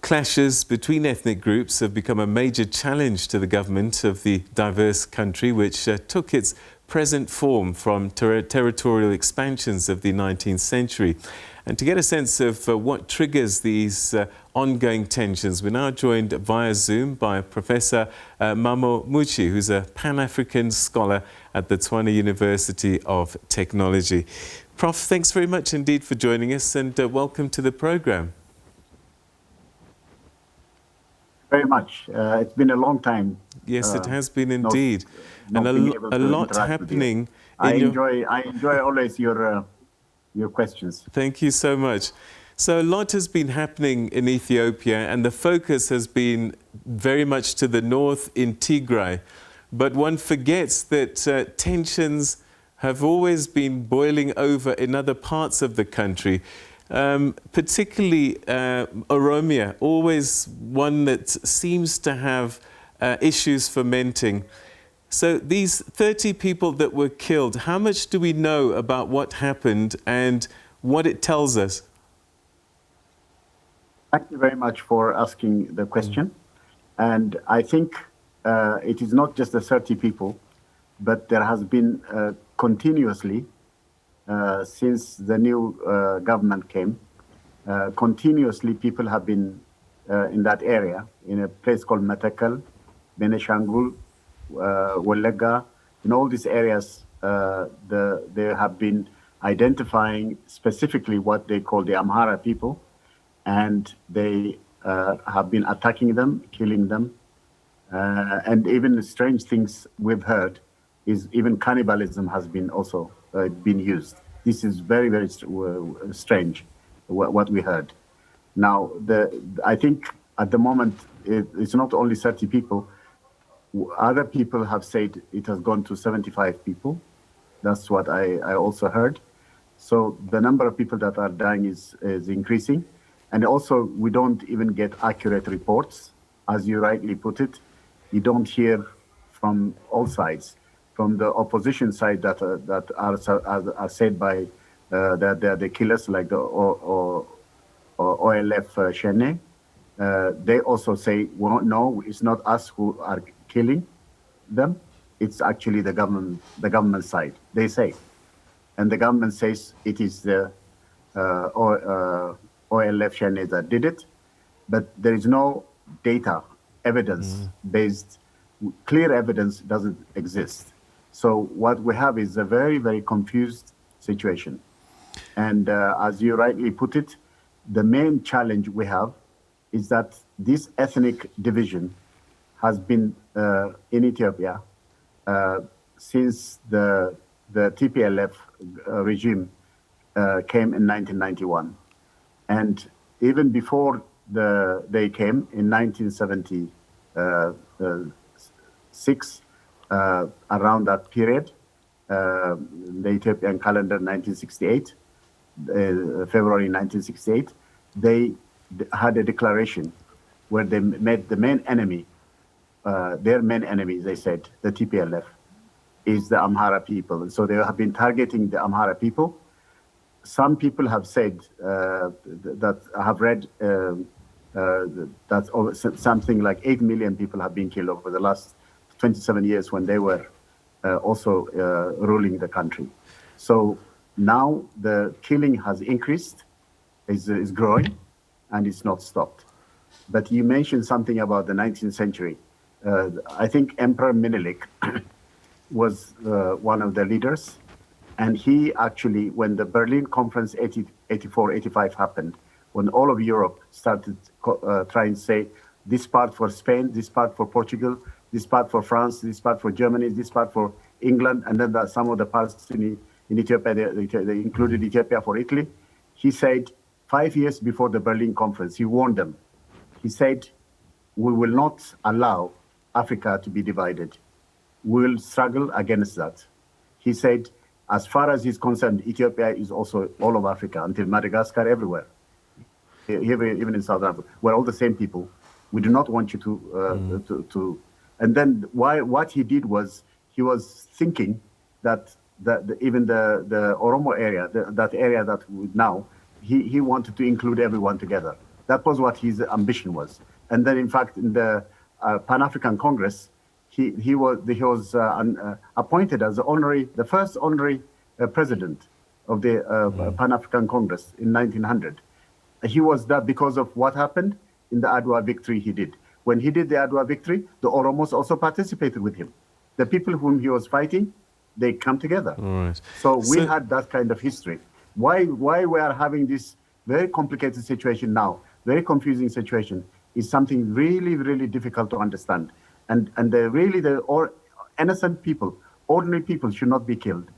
Clashes between ethnic groups have become a major challenge to the government of the diverse country, which took its present form from territorial expansions of the 19th century. And to get a sense of what triggers these ongoing tensions, we're now joined via Zoom by Professor Mammo Muchie, who's a Pan-African scholar at the Tshwane University of Technology. Prof, thanks very much indeed for joining us, and welcome to the program. Very much. It's been a long time. Yes, it has been indeed, and a lot happening. I enjoy always your questions. Thank you so much. So a lot has been happening in Ethiopia, and the focus has been very much to the north in Tigray. But one forgets that tensions have always been boiling over in other parts of the country. Particularly Oromia, always one that seems to have issues fermenting. So these 30 people that were killed, how much do we know about what happened and what it tells us? Thank you very much for asking the question. And I think it is not just the 30 people, but there has been continuously since the new government came, continuously people have been in that area, in a place called Matakal, Beneshangul, Welega. In all these areas, they have been identifying specifically what they call the Amhara people, and they have been attacking them, killing them. And even strange things we've heard is even cannibalism has been also been used. This is very, very strange, what we heard. Now, I think at the moment, it's not only 30 people. Other people have said it has gone to 75 people. That's what I also heard. So the number of people that are dying is increasing. And also, we don't even get accurate reports. As you rightly put it, you don't hear from all sides. From the opposition side that are said by the killers, like the OLF Tshwane, they also say, well, no, it's not us who are killing them. It's actually the government side, they say. And the government says it is the OLF Tshwane that did it. But there is no data, evidence-based, clear evidence doesn't exist. So what we have is a very, very confused situation. And as you rightly put it, the main challenge we have is that this ethnic division has been in Ethiopia since the TPLF regime came in 1991. And even before they came in 1976, around that period, the Ethiopian calendar 1968, February 1968, they had a declaration where they made the main enemy, their main enemy, they said, the TPLF, is the Amhara people. And so they have been targeting the Amhara people. Some people have said that I have read that something like 8 million people have been killed over the last 27 years when they were also ruling the country. So now the killing has increased, is growing, and it's not stopped. But you mentioned something about the 19th century. I think Emperor Menelik was one of the leaders. And he actually, when the Berlin Conference 84-85 happened, when all of Europe started trying to say this part for Spain, this part for Portugal, this part for France, this part for Germany, this part for England, and then some of the parts in Ethiopia, they included Ethiopia for Italy. He said 5 years before the Berlin Conference, he warned them. He said, we will not allow Africa to be divided. We will struggle against that. He said, as far as he's concerned, Ethiopia is also all of Africa, until Madagascar, everywhere. Even in South Africa, we're all the same people. We do not want you to. And then what he did was, he was thinking that even the Oromo area, that area that now, he wanted to include everyone together. That was what his ambition was. And then, in fact, in the Pan-African Congress, he was appointed as the first honorary president of the Pan-African Congress in 1900. He was that because of what happened in the Adwa victory he did. When he did the Adwa victory, the Oromos also participated with him. The people whom he was fighting, they come together. Right. So we had that kind of history. Why we are having this very complicated situation now, very confusing situation, is something really, really difficult to understand. And the innocent people, ordinary people should not be killed.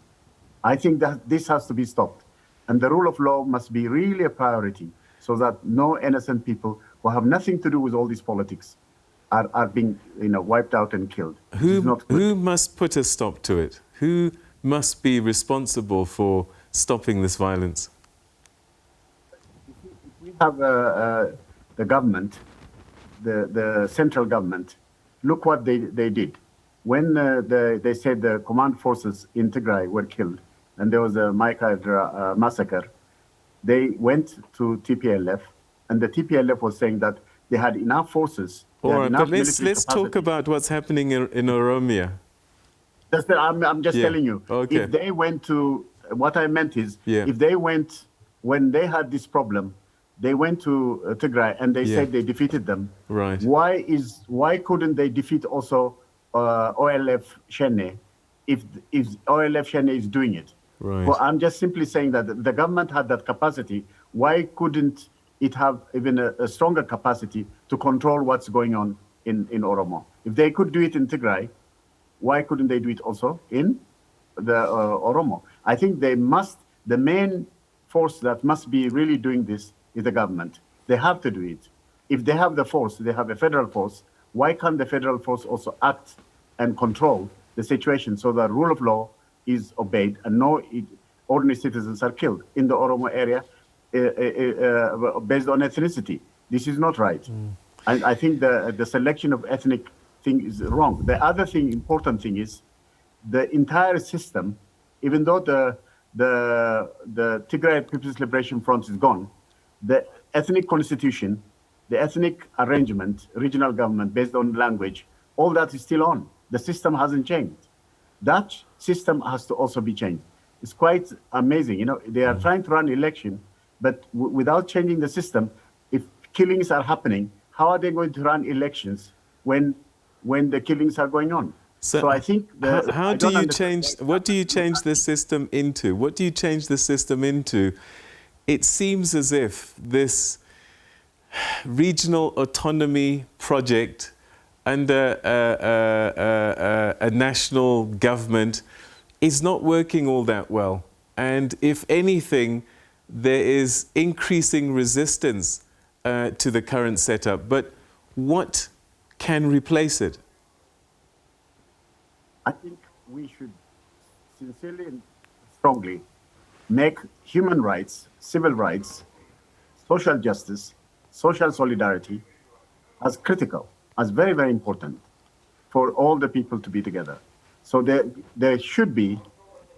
I think that this has to be stopped. And the rule of law must be really a priority so that no innocent people who have nothing to do with all these politics are being wiped out and killed. Who must put a stop to it? Who must be responsible for stopping this violence? If we have the government, the central government, look what they did. When they said the command forces in Tigray were killed, and there was a Maikad massacre, they went to TPLF, and the TPLF was saying that they had enough forces. All right, but let's talk about what's happening in Oromia. I'm just telling you. Okay. If they went to, what I meant is, Yeah. if they went, when they had this problem, they went to Tigray and they said they defeated them. Right. Why couldn't they defeat also OLF Tshwane if OLF Tshwane is doing it? Right. Well, I'm just simply saying that the government had that capacity. Why couldn't it have even a stronger capacity to control what's going on in Oromo? If they could do it in Tigray, why couldn't they do it also in the Oromo? I think the main force that must be really doing this is the government. They have to do it. If they have the force, they have a federal force, why can't the federal force also act and control the situation so that rule of law is obeyed and no ordinary citizens are killed in the Oromo area based on ethnicity? This is not right. And I think the selection of ethnic thing is wrong. The other thing, important thing is the entire system, even though the Tigray People's Liberation Front is gone, the ethnic constitution, the ethnic arrangement, regional government based on language, all that is still on. The system hasn't changed. That system has to also be changed. It's quite amazing. They are trying to run election, but without changing the system, if killings are happening, how are they going to run elections when the killings are going on? So I think what do you change the system into? What do you change the system into? It seems as if this regional autonomy project under a national government is not working all that well. And if anything, there is increasing resistance to the current setup. But what can replace it? I think we should sincerely and strongly make human rights, civil rights, social justice, social solidarity as critical, as very, very important for all the people to be together. So there should be,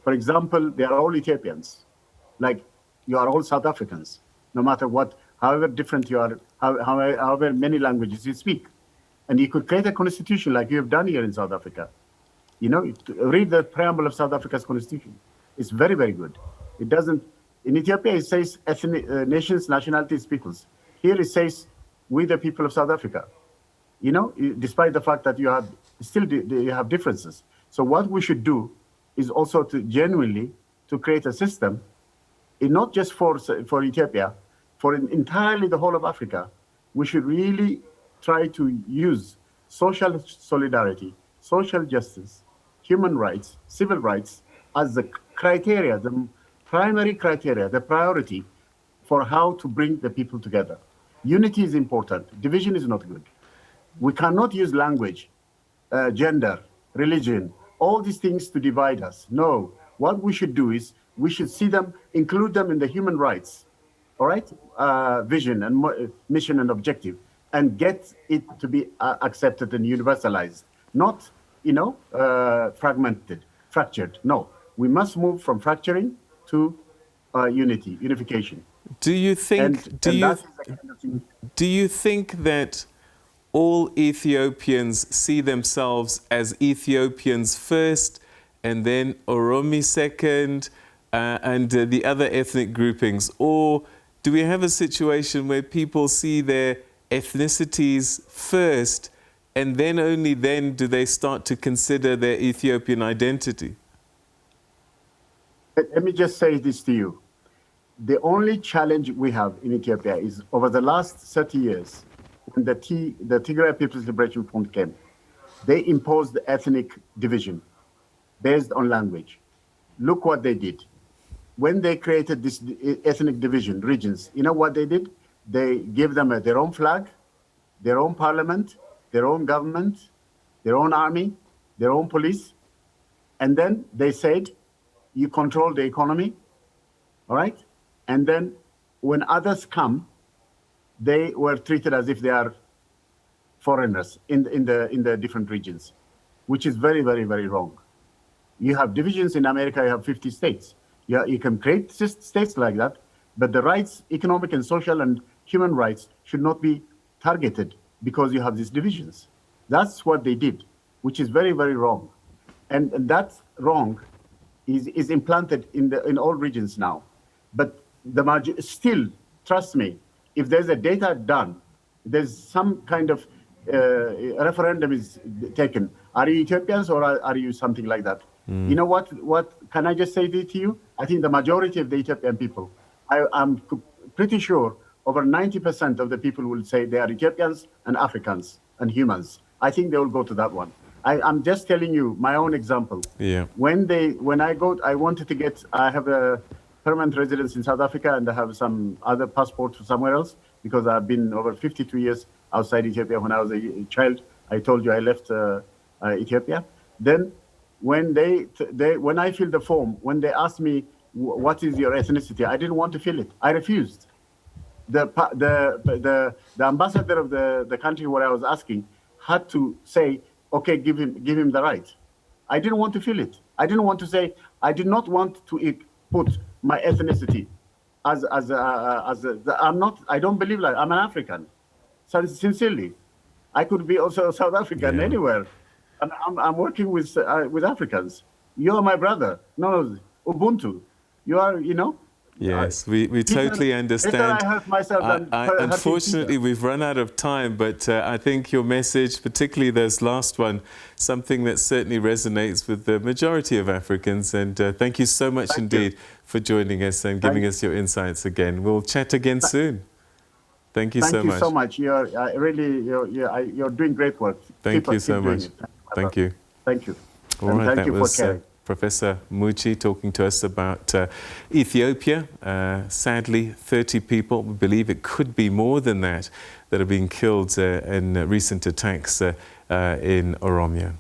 for example, they are all Ethiopians, like you are all South Africans, no matter what, however different you are, however many languages you speak. And you could create a constitution like you have done here in South Africa. Read the preamble of South Africa's constitution. It's very, very good. It doesn't, in Ethiopia it says nations, nationalities, peoples. Here it says we the people of South Africa. Despite the fact that you have differences. So what we should do is also to genuinely to create a system, not just for Ethiopia, for entirely the whole of Africa. We should really try to use social solidarity, social justice, human rights, civil rights as the criteria, the primary criteria, the priority for how to bring the people together. Unity is important. Division is not good. We cannot use language, gender, religion, all these things to divide us. No, what we should do is we should see them, include them in the human rights, all right? Vision and mission and objective, and get it to be accepted and universalized, not, fragmented, fractured. No, we must move from fracturing to unification. Do you think? And that is the kind of thing. Do you think that all Ethiopians see themselves as Ethiopians first, and then Oromi second, and the other ethnic groupings, or do we have a situation where people see their ethnicities first, and then only then do they start to consider their Ethiopian identity? Let me just say this to you. The only challenge we have in Ethiopia is over the last 30 years, when the Tigray People's Liberation Front came, they imposed ethnic division based on language. Look what they did. When they created this ethnic division, regions, you know what they did? They gave them their own flag, their own parliament, their own government, their own army, their own police. And then they said, you control the economy, all right? And then when others come, they were treated as if they are foreigners in the different regions, which is very, very, very wrong. You have divisions in America, you have 50 states. You can create states like that, but the rights, economic and social and human rights, should not be targeted because you have these divisions. That's what they did, which is very, very wrong. And that wrong is implanted in all regions now. But still, trust me, if there's a data done, there's some kind of referendum is taken. Are you Ethiopians or are you something like that? You know what? Can I just say this to you? I think the majority of the Ethiopian people, I'm pretty sure over 90% of the people will say they are Ethiopians and Africans and humans. I think they will go to that one. I'm just telling you my own example. Yeah. I have a permanent residence in South Africa and I have some other passport somewhere else because I've been over 52 years outside Ethiopia. When I was a child, I told you I left Ethiopia. Then when when I filled the form, when they asked me what is your ethnicity, I didn't want to fill it. I refused. The ambassador of the country where I was asking had to say, okay, give him the right. I didn't want to fill it. I didn't want to say. I did not want to put my ethnicity I'm not. I don't believe like I'm an African. So sincerely, I could be also South African anywhere. And I'm working with Africans. You're my brother. No, Ubuntu. You are, Yes, we totally understand. I hurt myself unfortunately, we've run out of time, but I think your message, particularly this last one, something that certainly resonates with the majority of Africans. And thank you so much indeed for joining us and giving us your insights again. We'll chat again soon. Thank you so much. Thank you so much. You're doing great work. Thank you so much. Thank you. Thank you. All right, thank you for caring. Professor Muchie talking to us about Ethiopia. Sadly, 30 people, we believe it could be more than that, that are being killed in recent attacks in Oromia.